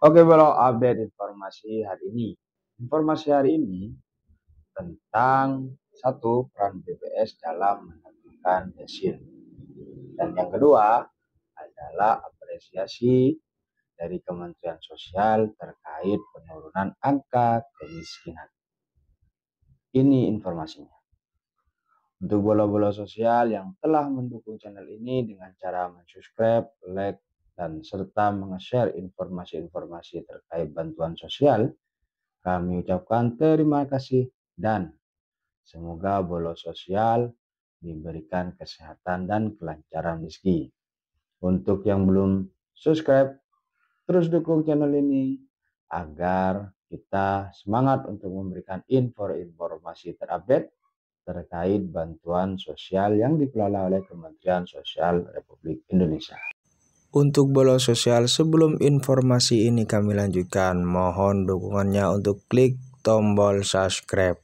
Oke, Bro, update informasi hari ini. Informasi hari ini tentang satu peran BPS dalam menentukan desil. Dan yang kedua adalah apresiasi dari Kementerian Sosial terkait penurunan angka kemiskinan. Ini informasinya. Untuk bola-bola sosial yang telah mendukung channel ini dengan cara subscribe, like, dan serta meng-share informasi-informasi terkait bantuan sosial, kami ucapkan terima kasih dan semoga bola sosial diberikan kesehatan dan kelancaran rezeki. Untuk yang belum subscribe, terus dukung channel ini agar kita semangat untuk memberikan informasi terupdate terkait bantuan sosial yang dikelola oleh Kementerian Sosial Republik Indonesia. Untuk bola sosial, sebelum informasi ini kami lanjutkan, mohon dukungannya untuk klik tombol subscribe,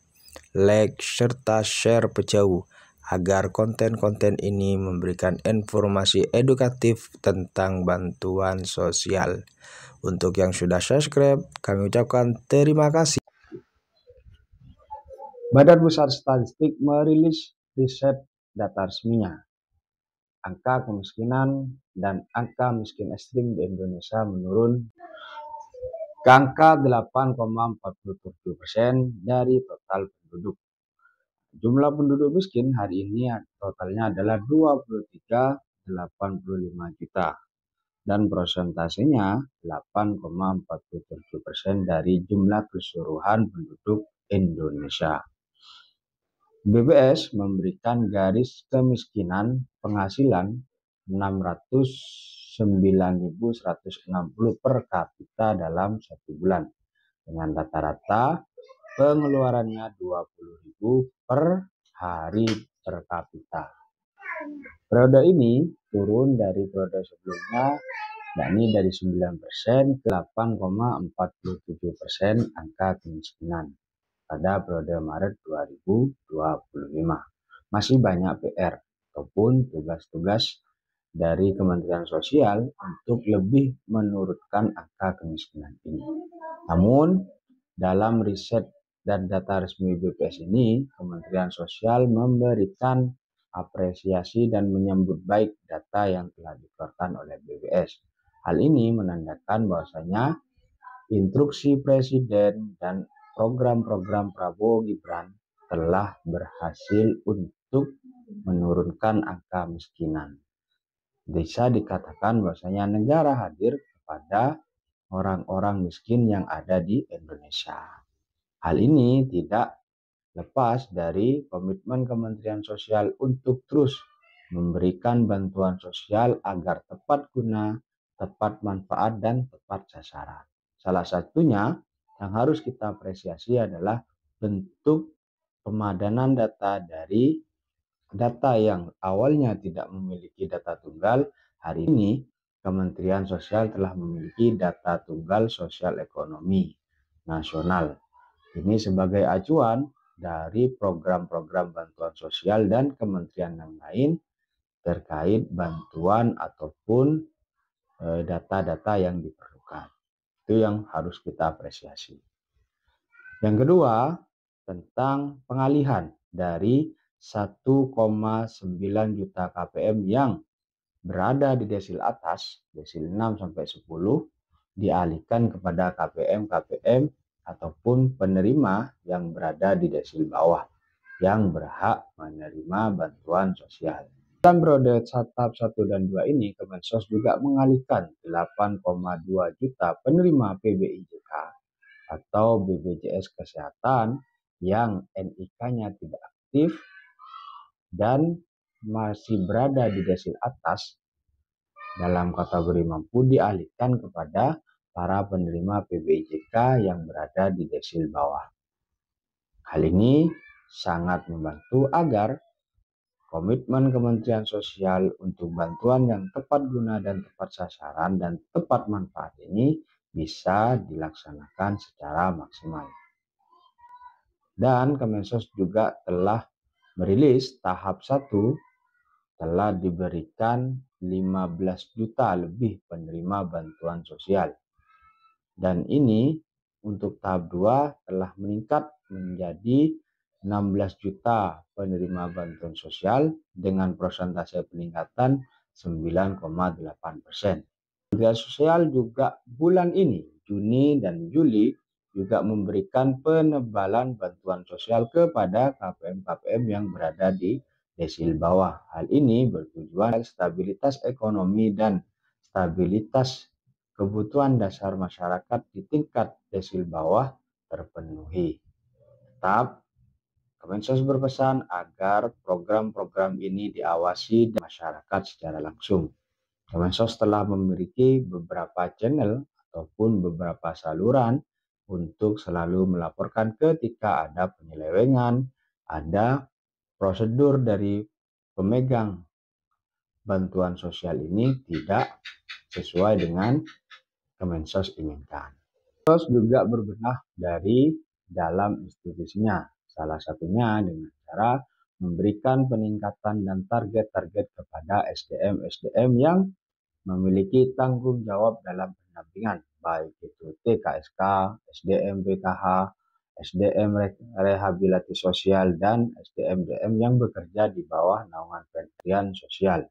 like, serta share pejauh agar konten-konten ini memberikan informasi edukatif tentang bantuan sosial. Untuk yang sudah subscribe, kami ucapkan terima kasih. Badan Pusat Statistik merilis riset data resminya. Angka kemiskinan dan angka miskin ekstrim di Indonesia menurun ke angka 8,47% dari total penduduk. Jumlah penduduk miskin hari ini totalnya adalah 23,85 juta dan persentasenya 8,47% dari jumlah keseluruhan penduduk Indonesia. BPS memberikan garis kemiskinan penghasilan 609.160 per kapita dalam satu bulan dengan rata-rata pengeluarannya 20.000 per hari per kapita. Periode ini turun dari periode sebelumnya, yakni dari 9% ke 8,47% angka kemiskinan pada periode Maret 2025. Masih banyak PR ataupun tugas-tugas dari Kementerian Sosial untuk lebih menurunkan angka kemiskinan ini. Namun, dalam riset dan data resmi BPS ini, Kementerian Sosial memberikan apresiasi dan menyambut baik data yang telah dikeluarkan oleh BPS. Hal ini menandakan bahwasanya instruksi Presiden dan program-program Prabowo Gibran telah berhasil untuk menurunkan angka kemiskinan. Bisa dikatakan bahwasanya negara hadir kepada orang-orang miskin yang ada di Indonesia. Hal ini tidak lepas dari komitmen Kementerian Sosial untuk terus memberikan bantuan sosial agar tepat guna, tepat manfaat, dan tepat sasaran. Salah satunya yang harus kita apresiasi adalah bentuk pemadanan data dari data yang awalnya tidak memiliki data tunggal. Hari ini Kementerian Sosial telah memiliki data tunggal sosial ekonomi nasional. Ini sebagai acuan dari program-program bantuan sosial dan kementerian yang lain terkait bantuan ataupun data-data yang diperlukan. Itu yang harus kita apresiasi. Yang kedua, tentang pengalihan dari 1,9 juta KPM yang berada di desil atas, desil 6 sampai 10, dialihkan kepada KPM-KPM ataupun penerima yang berada di desil bawah yang berhak menerima bantuan sosial. Dalam periode tahap 1 dan 2 ini, Kemensos juga mengalihkan 8,2 juta penerima PBIJK atau BPJS Kesehatan yang NIK-nya tidak aktif dan masih berada di desil atas dalam kategori mampu dialihkan kepada para penerima PBIJK yang berada di desil bawah. Hal ini sangat membantu agar komitmen Kementerian Sosial untuk bantuan yang tepat guna dan tepat sasaran dan tepat manfaat ini bisa dilaksanakan secara maksimal. Dan Kemensos juga telah merilis tahap 1 telah diberikan 15 juta lebih penerima bantuan sosial. Dan ini untuk tahap 2 telah meningkat menjadi 16 juta penerima bantuan sosial dengan persentase peningkatan 9,8%. Kementerian Sosial juga bulan ini, Juni dan Juli, juga memberikan penebalan bantuan sosial kepada KPM-KPM yang berada di desil bawah. Hal ini bertujuan stabilitas ekonomi dan stabilitas kebutuhan dasar masyarakat di tingkat desil bawah terpenuhi. Tetap, Kemensos berpesan agar program-program ini diawasi dan masyarakat secara langsung. Kemensos telah memiliki beberapa channel ataupun beberapa saluran untuk selalu melaporkan ketika ada penyelewengan, ada prosedur dari pemegang bantuan sosial ini tidak sesuai dengan Kemensos inginkan. Kemensos juga berbenah dari dalam institusinya, salah satunya dengan cara memberikan peningkatan dan target-target kepada SDM-SDM yang memiliki tanggung jawab dalam pendampingan, baik itu TKSK, SDM PKH, SDM rehabilitasi sosial, dan SDM-DM yang bekerja di bawah naungan Kementerian Sosial.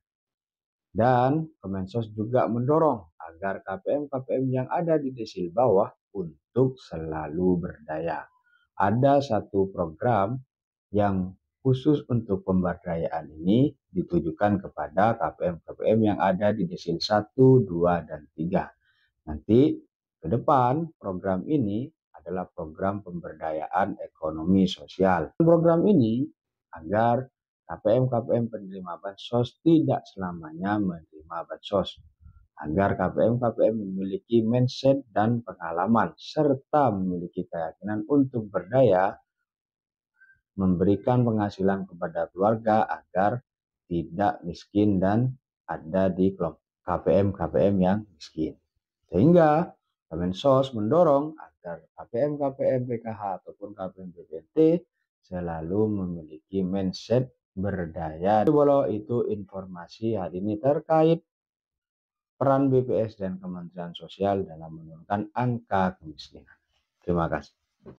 Dan Kemensos juga mendorong agar KPM-KPM yang ada di desil bawah untuk selalu berdaya. Ada satu program yang khusus untuk pemberdayaan ini ditujukan kepada KPM-KPM yang ada di desil 1, 2, dan 3. Nanti ke depan program ini adalah program pemberdayaan ekonomi sosial. Program ini agar KPM-KPM penerima bansos tidak selamanya menerima bansos. Agar KPM-KPM memiliki mindset dan pengalaman serta memiliki keyakinan untuk berdaya memberikan penghasilan kepada keluarga agar tidak miskin dan ada di kelompok KPM-KPM yang miskin. Sehingga Kemensos mendorong agar KPM-KPM PKH ataupun KPM BPNT selalu memiliki mindset berdaya. Itu informasi hari ini terkait peran BPS dan Kementerian Sosial dalam menurunkan angka kemiskinan. Terima kasih.